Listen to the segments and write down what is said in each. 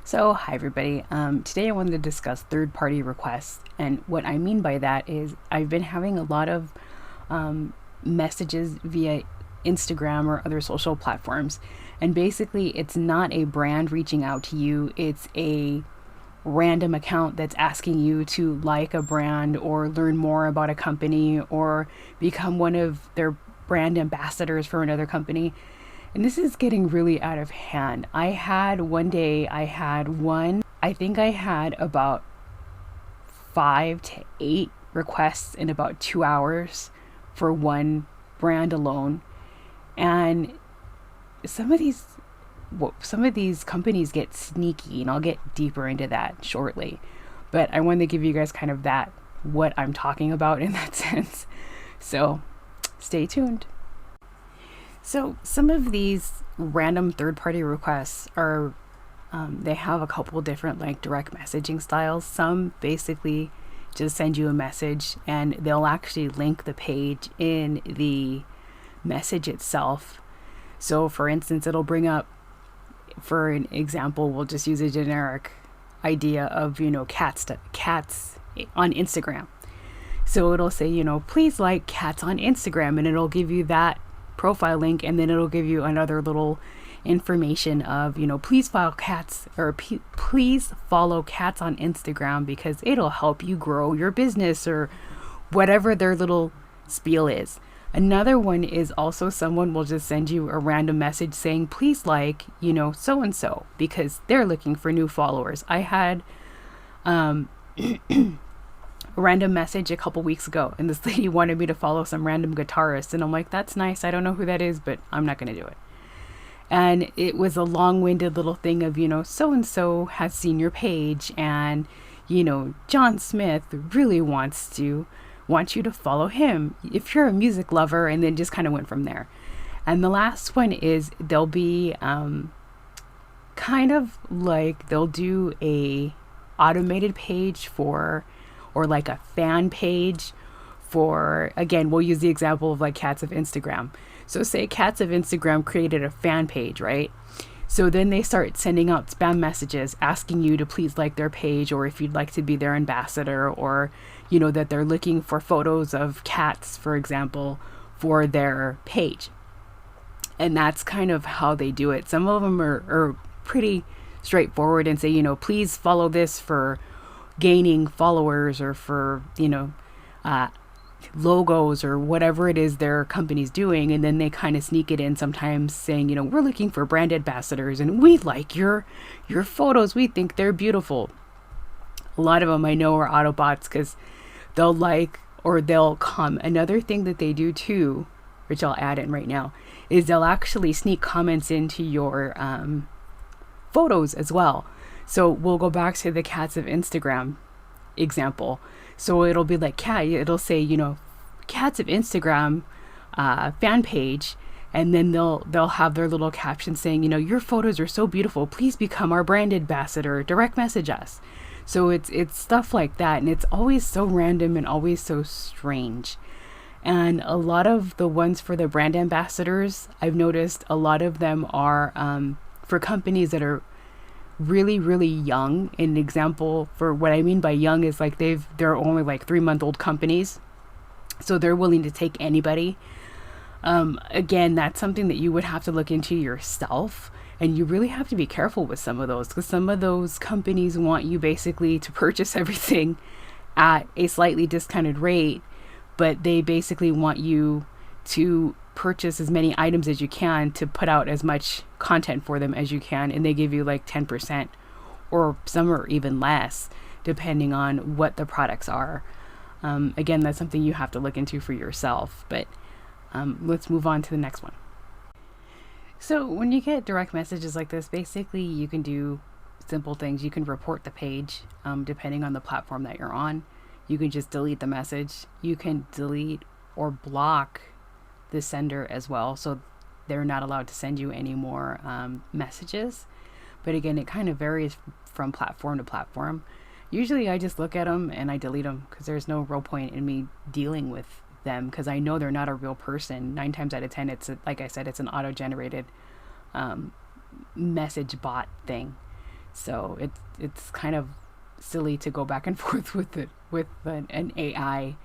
So, hi everybody. Today I wanted to discuss third-party requests, and what I mean by that is I've been having a lot of messages via Instagram or other social platforms, and basically it's not a brand reaching out to you, it's a random account that's asking you to like a brand or learn more about a company or become one of their brand ambassadors for another company. And this is getting really out of hand. One day, I think I had about 5 to 8 requests in about 2 hours for one brand alone. And some of these, some of these companies get sneaky, and I'll get deeper into that shortly. But I wanted to give you guys kind of what I'm talking about in that sense. So stay tuned. So some of these random third-party requests are, they have a couple different like direct messaging styles. Some basically just send you a message and they'll actually link the page in the message itself. So for instance, it'll bring up, for an example, we'll just use a generic idea of, cats on Instagram. So it'll say, please like cats on Instagram, and it'll give you that profile link, and then it'll give you another little information of, please follow cats on Instagram because it'll help you grow your business, or whatever their little spiel is. Another one is also someone will just send you a random message saying, please like, so and so, because they're looking for new followers. I had a random message a couple weeks ago, and this lady wanted me to follow some random guitarist, and I'm like, that's nice, I don't know who that is, but I'm not going to do it. And it was a long-winded little thing of, so and so has seen your page, and John Smith really wants you to follow him if you're a music lover, and then just kind of went from there. And the last one is they'll be kind of like they'll do a automated page for, or like a fan page for, again, we'll use the example of like Cats of Instagram. So say Cats of Instagram created a fan page, right? So then they start sending out spam messages asking you to please like their page, or if you'd like to be their ambassador, or, that they're looking for photos of cats, for example, for their page. And that's kind of how they do it. Some of them are pretty straightforward and say, please follow this for gaining followers, or for, logos, or whatever it is their company's doing. And then they kind of sneak it in sometimes saying, we're looking for brand ambassadors, and we like your photos, we think they're beautiful. A lot of them I know are Autobots, because they'll like, or they'll comment. Another thing that they do too, which I'll add in right now, is they'll actually sneak comments into your photos as well. So we'll go back to the Cats of Instagram example. So it'll be like it'll say, Cats of Instagram fan page, and then they'll have their little caption saying, your photos are so beautiful, please become our brand ambassador, direct message us. So it's stuff like that, and it's always so random and always so strange. And a lot of the ones for the brand ambassadors, I've noticed a lot of them are for companies that are really, really young. An example for what I mean by young is like they're only like 3-month-old companies, so they're willing to take anybody. Again, that's something that you would have to look into yourself, and you really have to be careful with some of those, because some of those companies want you basically to purchase everything at a slightly discounted rate, but they basically want you to purchase as many items as you can to put out as much content for them as you can, and they give you like 10%, or some are even less depending on what the products are. Again, that's something you have to look into for yourself, but let's move on to the next one. So when you get direct messages like this, basically you can do simple things. You can report the page depending on the platform that you're on. You can just delete the message. You can delete or block the sender as well, so they're not allowed to send you any more messages. But again, it kind of varies from platform to platform. Usually I just look at them and I delete them, because there's no real point in me dealing with them, because I know they're not a real person. 9 times out of 10, like I said, it's an auto-generated message bot thing. So it's kind of silly to go back and forth with it with an AI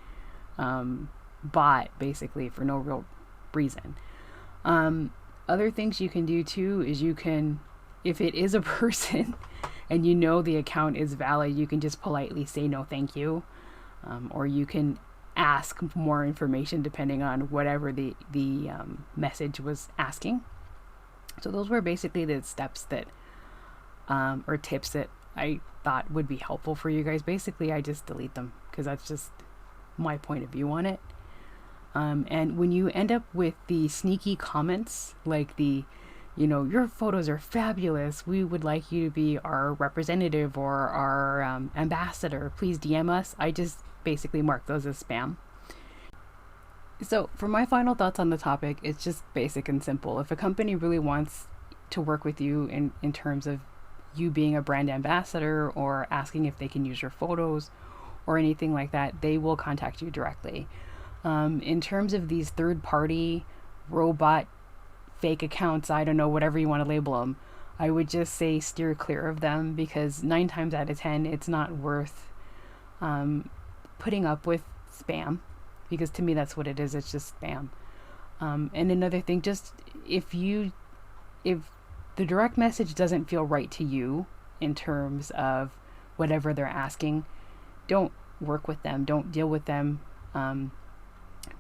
bot basically for no real reason. Other things you can do too is you can, if it is a person and you know the account is valid, you can just politely say no thank you, or you can ask more information depending on whatever the message was asking. So those were basically the steps that or tips that I thought would be helpful for you guys. Basically, I just delete them because that's just my point of view on it. And when you end up with the sneaky comments, like the, your photos are fabulous, we would like you to be our representative or our ambassador, please DM us, I just basically mark those as spam. So for my final thoughts on the topic, it's just basic and simple. If a company really wants to work with you in terms of you being a brand ambassador or asking if they can use your photos or anything like that, they will contact you directly. In terms of these third-party robot fake accounts, I don't know, whatever you want to label them, I would just say steer clear of them, because 9 times out of 10 it's not worth putting up with spam, because to me that's what it is, it's just spam. And another thing, just if the direct message doesn't feel right to you in terms of whatever they're asking, don't work with them, don't deal with them.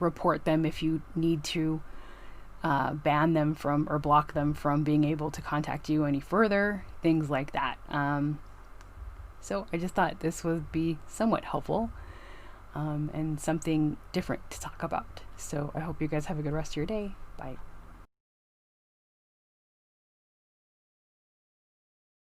Report them if you need to, ban them from or block them from being able to contact you any further, things like that. So I just thought this would be somewhat helpful, and something different to talk about. So I hope you guys have a good rest of your day. Bye.